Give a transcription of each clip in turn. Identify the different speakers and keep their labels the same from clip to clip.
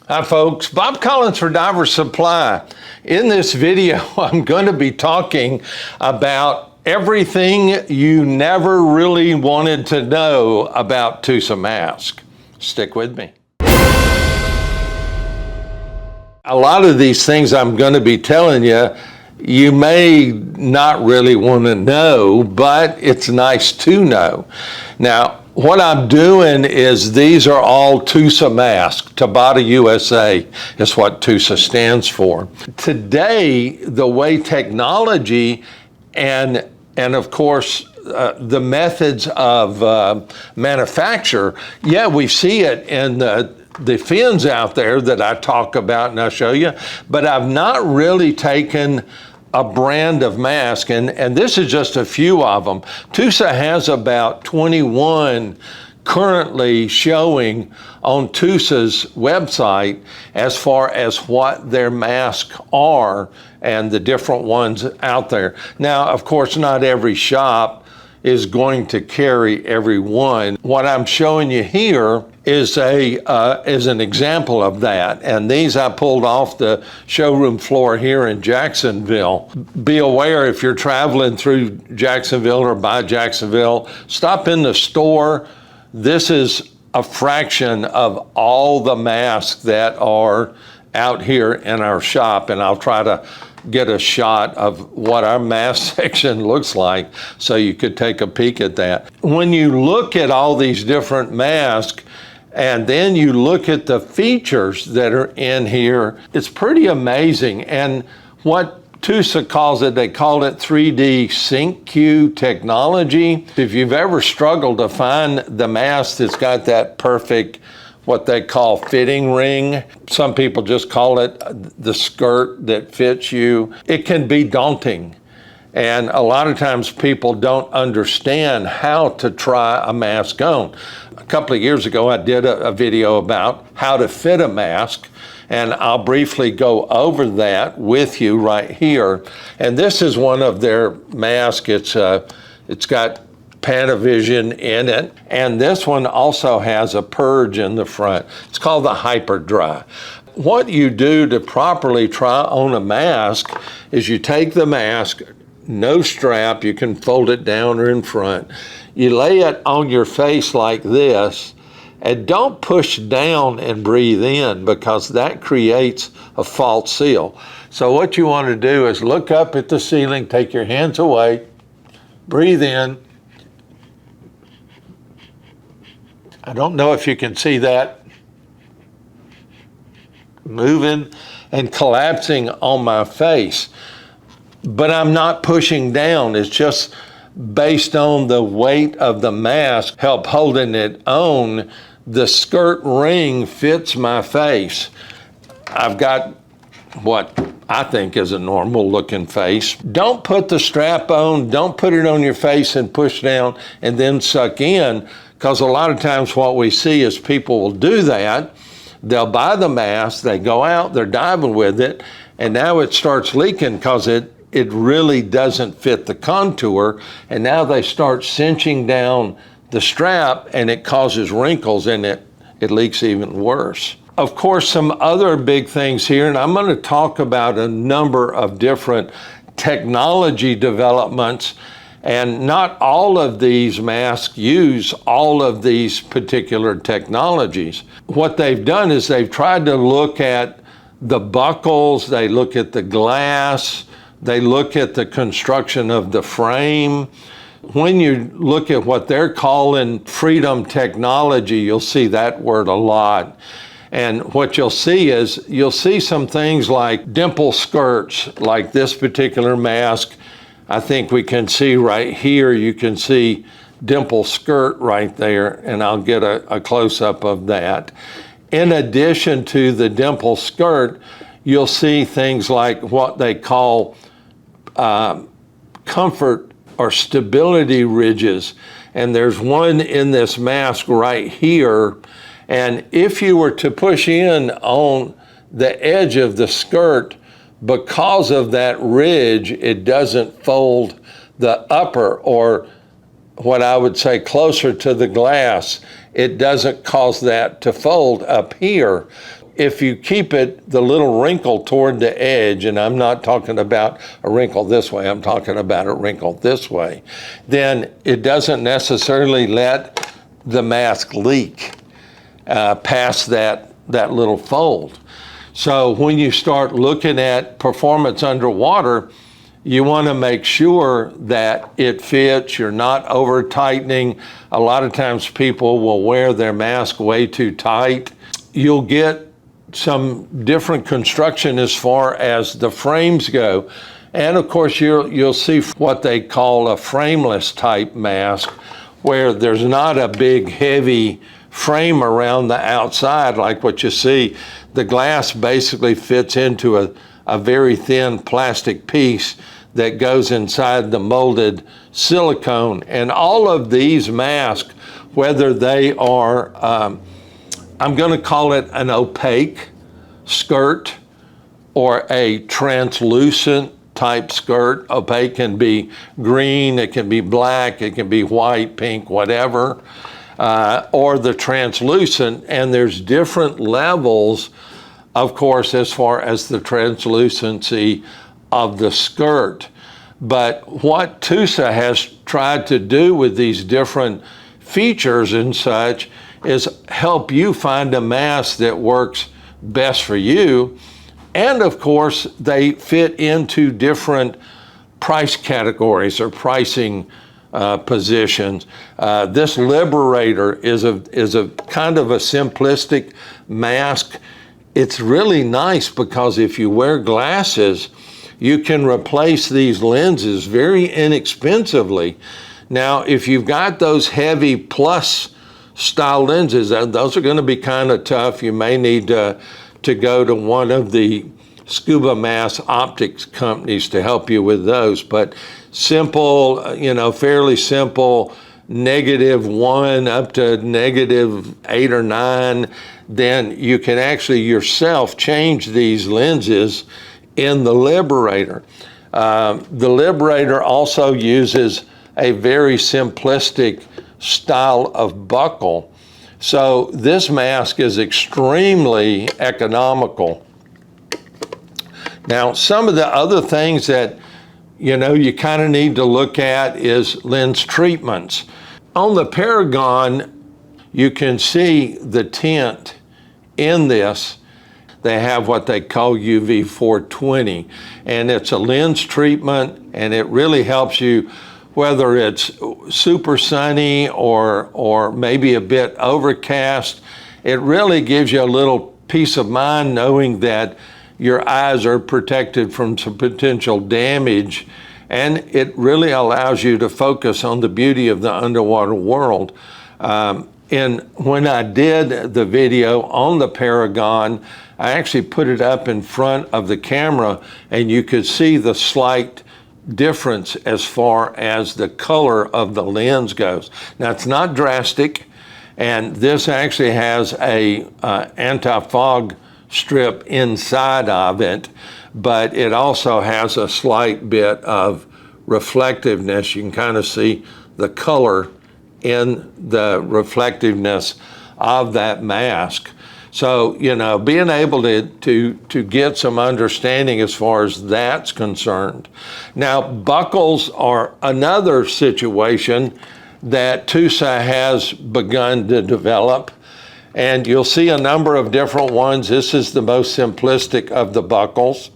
Speaker 1: Hi folks, Bob Collins for Diver Supply. In this video, I'm going to be talking about everything you never really wanted to know about TUSA Masks. Stick with me. A lot of these things I'm going to be telling you, you may not really want to know, but it's nice to know. Now, what I'm doing is these are all TUSA masks. Tabata USA is what TUSA stands for. Today, the way technology and of course the methods of manufacture, yeah, we see it in the fins out there that I talk about and I'll show you, but I've not really taken a brand of mask, and this is just a few of them. TUSA has about 21 currently showing on TUSA's website as far as what their masks are and the different ones out there. Now, of course, not every shop is going to carry every one. What I'm showing you here is an example of that, and these I pulled off the showroom floor here in Jacksonville. Be aware if you're traveling through Jacksonville or by Jacksonville, stop in the store. This is a fraction of all the masks that are out here in our shop, and I'll try to get a shot of what our mask section looks like so you could take a peek at that. When you look at all these different masks and then you look at the features that are in here, it's pretty amazing. And what TUSA calls it, they call it 3D Sync Q technology. If you've ever struggled to find the mask that's got that perfect, what they call fitting ring, some people just call it the skirt that fits you, it can be daunting. And a lot of times people don't understand how to try a mask on. A couple of years ago, I did a video about how to fit a mask, and I'll briefly go over that with you right here. And this is one of their masks. It's got Panavision in it, and this one also has a Purge in the front. It's called the Hyper Dry. What you do to properly try on a mask is you take the mask, no strap, you can fold it down or in front. You lay it on your face like this, and don't push down and breathe in because that creates a false seal. So what you want to do is look up at the ceiling, take your hands away, breathe in. I don't know if you can see that, moving and collapsing on my face, but I'm not pushing down. It's just based on the weight of the mask, help holding it on. The skirt ring fits my face. I've got what I think is a normal looking face. Don't put the strap on, don't put it on your face and push down and then suck in, because a lot of times what we see is people will do that. They'll buy the mask, they go out, they're diving with it, and now it starts leaking because it really doesn't fit the contour, and now they start cinching down the strap and it causes wrinkles and it leaks even worse. Of course, some other big things here, and I'm going to talk about a number of different technology developments, and not all of these masks use all of these particular technologies. What they've done is they've tried to look at the buckles, they look at the glass, they look at the construction of the frame. When you look at what they're calling freedom technology, you'll see that word a lot. And what you'll see is, you'll see some things like dimple skirts, like this particular mask. I think we can see right here, you can see dimple skirt right there, and I'll get a close-up of that. In addition to the dimple skirt, you'll see things like what they call comfort or stability ridges. And there's one in this mask right here. And if you were to push in on the edge of the skirt, because of that ridge, it doesn't fold the upper, or what I would say closer to the glass, it doesn't cause that to fold up here. If you keep it the little wrinkle toward the edge, and I'm not talking about a wrinkle this way, I'm talking about a wrinkle this way, then it doesn't necessarily let the mask leak past that little fold. So when you start looking at performance underwater, you want to make sure that it fits, you're not over tightening. A lot of times people will wear their mask way too tight. You'll get some different construction as far as the frames go. And of course you'll see what they call a frameless type mask, where there's not a big heavy frame around the outside like what you see. The glass basically fits into a very thin plastic piece that goes inside the molded silicone. And all of these masks, whether they are, I'm going to call it an opaque skirt or a translucent type skirt. Opaque can be green, it can be black, it can be white, pink, whatever, or the translucent. And there's different levels, of course, as far as the translucency of the skirt. But what TUSA has tried to do with these different features and such is help you find a mask that works best for you. And of course, they fit into different price categories or pricing positions. This Liberator is a kind of a simplistic mask. It's really nice because if you wear glasses, you can replace these lenses very inexpensively. Now, if you've got those heavy plus style lenses, those are going to be kind of tough. You may need to go to one of the scuba mask optics companies to help you with those. But simple, fairly simple, -1 up to -8 or 9, then you can actually yourself change these lenses in the Liberator. The Liberator also uses a very simplistic style of buckle. So this mask is extremely economical. Now, some of the other things that you kind of need to look at is lens treatments. On the Paragon, you can see the tint in this. They have what they call UV 420, and it's a lens treatment, and it really helps you whether it's super sunny or maybe a bit overcast. It really gives you a little peace of mind knowing that your eyes are protected from some potential damage, and it really allows you to focus on the beauty of the underwater world. And when I did the video on the Paragon, I actually put it up in front of the camera, and you could see the slight difference as far as the color of the lens goes. Now, it's not drastic, and this actually has a anti-fog strip inside of it, but it also has a slight bit of reflectiveness. You can kind of see the color in the reflectiveness of that mask. So, being able to get some understanding as far as that's concerned. Now, buckles are another situation that TUSA has begun to develop, and you'll see a number of different ones. This is the most simplistic of the buckles.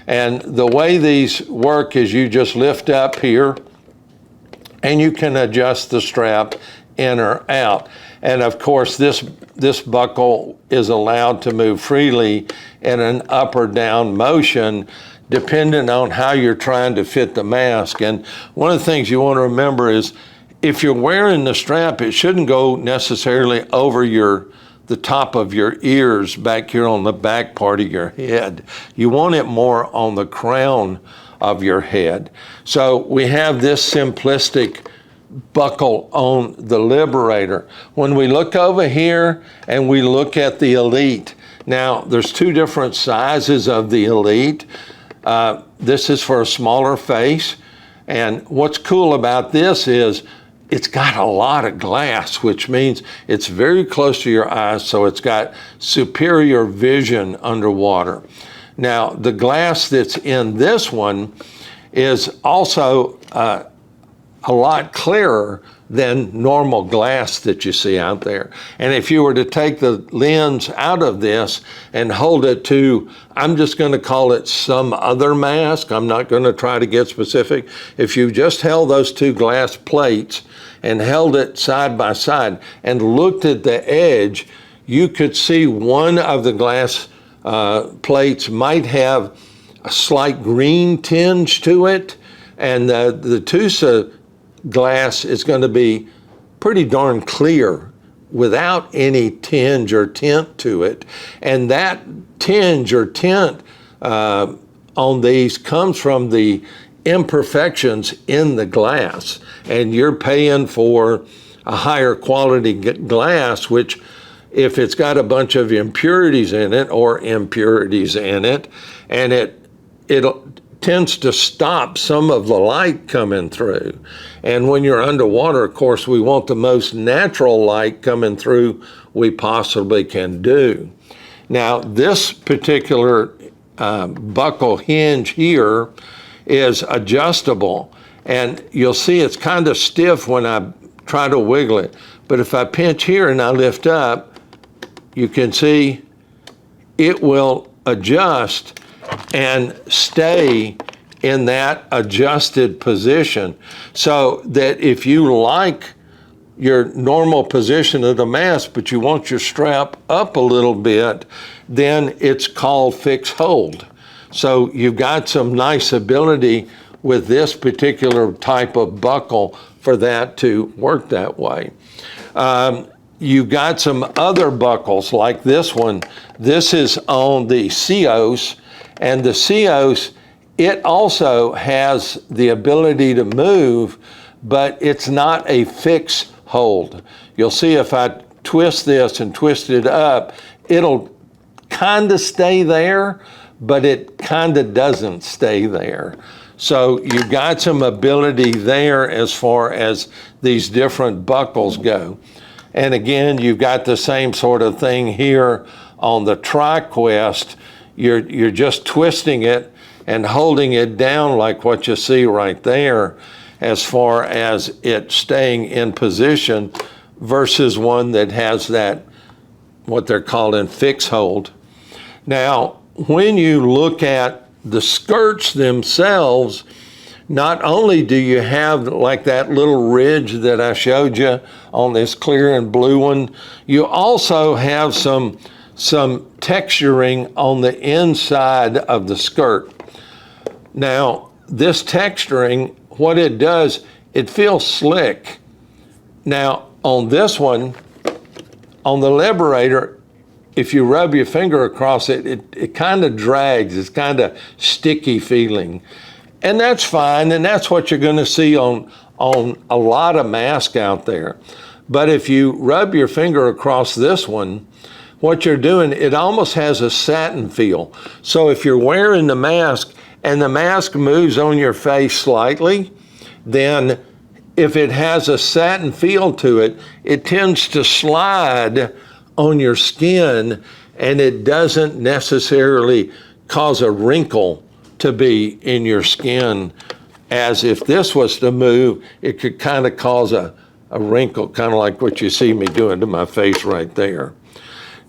Speaker 1: And the way these work is you just lift up here, and you can adjust the strap in or out. And of course, this buckle is allowed to move freely in an up or down motion, depending on how you're trying to fit the mask. And one of the things you want to remember is if you're wearing the strap, it shouldn't go necessarily over the top of your ears back here on the back part of your head. You want it more on the crown of your head. So we have this simplistic buckle on the Liberator. When we look over here and we look at the Elite, now there's two different sizes of the Elite. This is for a smaller face, and what's cool about this is it's got a lot of glass, which means it's very close to your eyes, so it's got superior vision underwater. Now, the glass that's in this one is also a lot clearer than normal glass that you see out there. And if you were to take the lens out of this and hold it to, I'm just going to call it some other mask, I'm not going to try to get specific. If you just held those two glass plates and held it side by side and looked at the edge, you could see one of the glass plates might have a slight green tinge to it, and the TUSA glass is going to be pretty darn clear without any tinge or tint to it. And that tinge or tint on these comes from the imperfections in the glass. And you're paying for a higher quality glass, which if it's got a bunch of impurities in it and it tends to stop some of the light coming through. And when you're underwater, of course, we want the most natural light coming through we possibly can do. Now, this particular buckle hinge here is adjustable, and you'll see it's kind of stiff when I try to wiggle it. But if I pinch here and I lift up, you can see it will adjust and stay in that adjusted position, so that if you like your normal position of the mask, but you want your strap up a little bit, then it's called fix hold. So you've got some nice ability with this particular type of buckle for that to work that way. You've got some other buckles like this one. This is on the CEOS, and the CEOS, it also has the ability to move, but it's not a fix hold. You'll see if I twist this and twist it up, it'll kind of stay there, but it kind of doesn't stay there. So you've got some ability there as far as these different buckles go. And again, you've got the same sort of thing here on the TriQuest. You're just twisting it and holding it down like what you see right there, as far as it staying in position, versus one that has that, what they're calling fix hold. Now, when you look at the skirts themselves, not only do you have like that little ridge that I showed you on this clear and blue one, you also have some texturing on the inside of the skirt. Now, this texturing, what it does, it feels slick. Now, on this one, on the Liberator, if you rub your finger across it, it kind of drags. It's kind of sticky feeling. And that's fine, and that's what you're going to see on a lot of masks out there. But if you rub your finger across this one, what you're doing, it almost has a satin feel. So if you're wearing the mask and the mask moves on your face slightly, then if it has a satin feel to it, it tends to slide on your skin, and it doesn't necessarily cause a wrinkle to be in your skin, as if this was to move, it could kind of cause a wrinkle, kind of like what you see me doing to my face right there.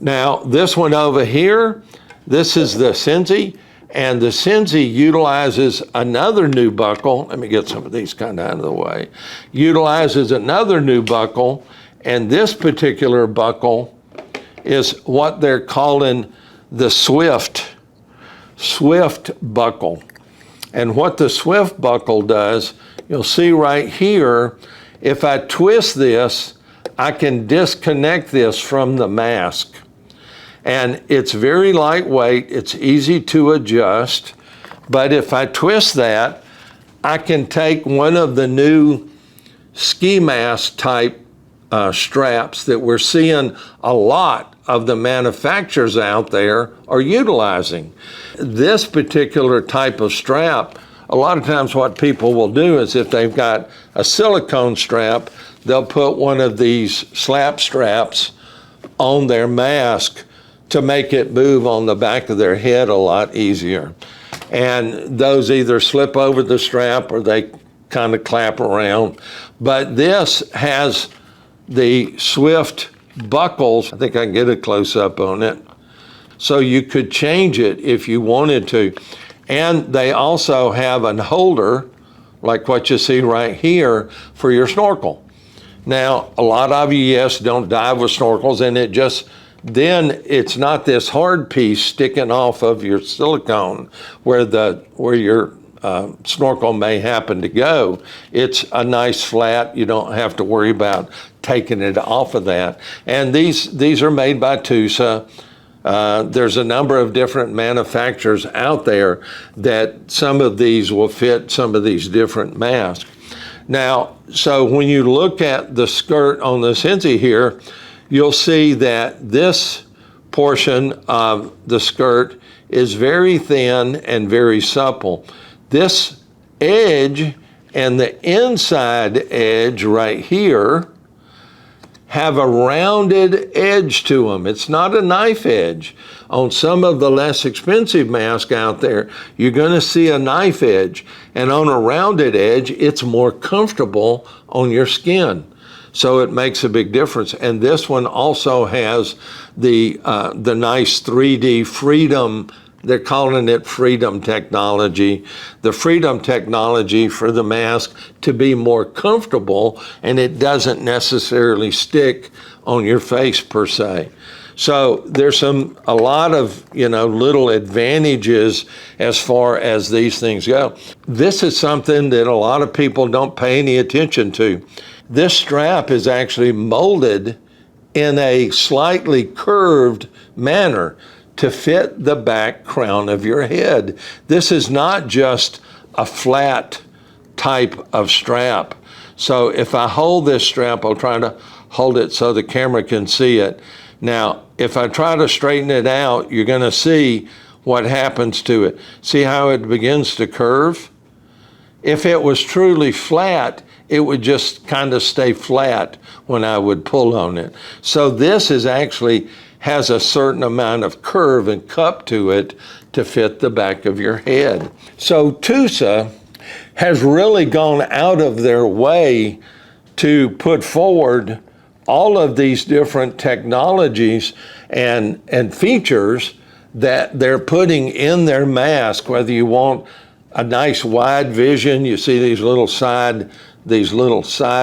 Speaker 1: Now, this one over here, this is the Sensi, and the Sensi utilizes another new buckle. Let me get some of these kind of out of the way. Utilizes another new buckle, and this particular buckle is what they're calling the Swift buckle. And what the Swift buckle does, you'll see right here, if I twist this, I can disconnect this from the mask. And it's very lightweight, it's easy to adjust, but if I twist that, I can take one of the new ski mask type straps that we're seeing a lot of the manufacturers out there are utilizing. This particular type of strap, a lot of times what people will do is if they've got a silicone strap, they'll put one of these slap straps on their mask to make it move on the back of their head a lot easier. And those either slip over the strap or they kind of clap around. But this has the swift buckles. I think I can get a close up on it. So you could change it if you wanted to. And they also have an holder, like what you see right here, for your snorkel. Now, a lot of you, yes, don't dive with snorkels, and then it's not this hard piece sticking off of your silicone where your snorkel may happen to go. It's a nice flat. You don't have to worry about taking it off of that. And these are made by TUSA. There's a number of different manufacturers out there that some of these will fit some of these different masks. Now, so when you look at the skirt on the Sensi here, you'll see that this portion of the skirt is very thin and very supple. This edge and the inside edge right here have a rounded edge to them. It's not a knife edge. On some of the less expensive masks out there, you're going to see a knife edge. And on a rounded edge, it's more comfortable on your skin. So it makes a big difference. And this one also has the nice 3D Freedom. They're calling it Freedom technology. The Freedom technology for the mask to be more comfortable, and it doesn't necessarily stick on your face per se. So there's a lot of little advantages as far as these things go. This is something that a lot of people don't pay any attention to. This strap is actually molded in a slightly curved manner to fit the back crown of your head. This is not just a flat type of strap. So if I hold this strap, I'll try to hold it so the camera can see it. Now, if I try to straighten it out, you're gonna see what happens to it. See how it begins to curve? If it was truly flat, it would just kind of stay flat when I would pull on it. So this is actually has a certain amount of curve and cup to it to fit the back of your head. So TUSA has really gone out of their way to put forward all of these different technologies and features that they're putting in their mask, whether you want a nice wide vision, you see these little side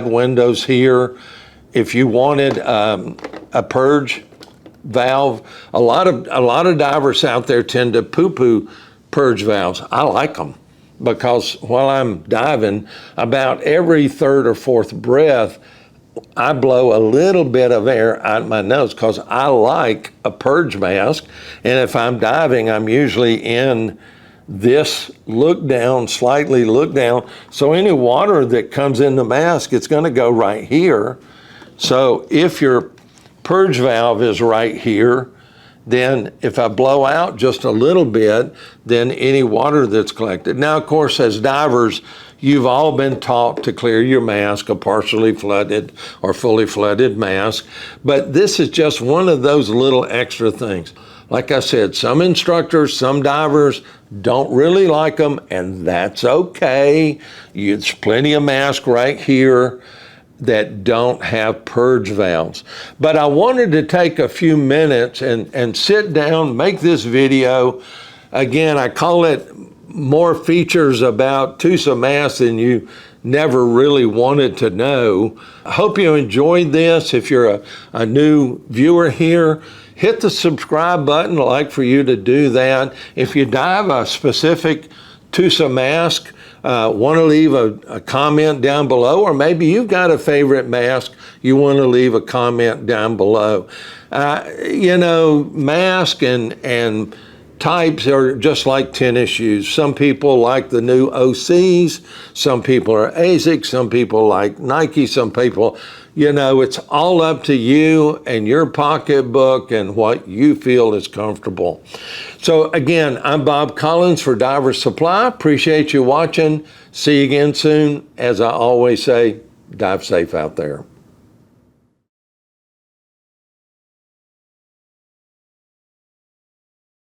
Speaker 1: windows here. If you wanted a purge valve, a lot of divers out there tend to poo-poo purge valves. I like them because while I'm diving, about every third or fourth breath, I blow a little bit of air out my nose because I like a purge mask. And if I'm diving, I'm usually in this slightly look down. So any water that comes in the mask, it's going to go right here. So if your purge valve is right here, then if I blow out just a little bit, then any water that's collected. Now, of course, as divers, you've all been taught to clear your mask, a partially flooded or fully flooded mask, but this is just one of those little extra things. Like I said, some instructors, some divers don't really like them, and that's okay. There's plenty of masks right here that don't have purge valves. But I wanted to take a few minutes and sit down, make this video. Again, I call it more features about TUSA masks than you never really wanted to know. I hope you enjoyed this. If you're a new viewer here, hit the subscribe button. I'd like for you to do that. If you dive a specific TUSA mask, want to leave a comment down below, or maybe you've got a favorite mask, you want to leave a comment down below. Mask and types are just like tennis shoes. Some people like the new OCs, some people are ASICs, some people like Nike, some people, it's all up to you and your pocketbook and what you feel is comfortable. So again, I'm Bob Collins for Diver Supply. Appreciate you watching. See you again soon. As I always say, dive safe out there.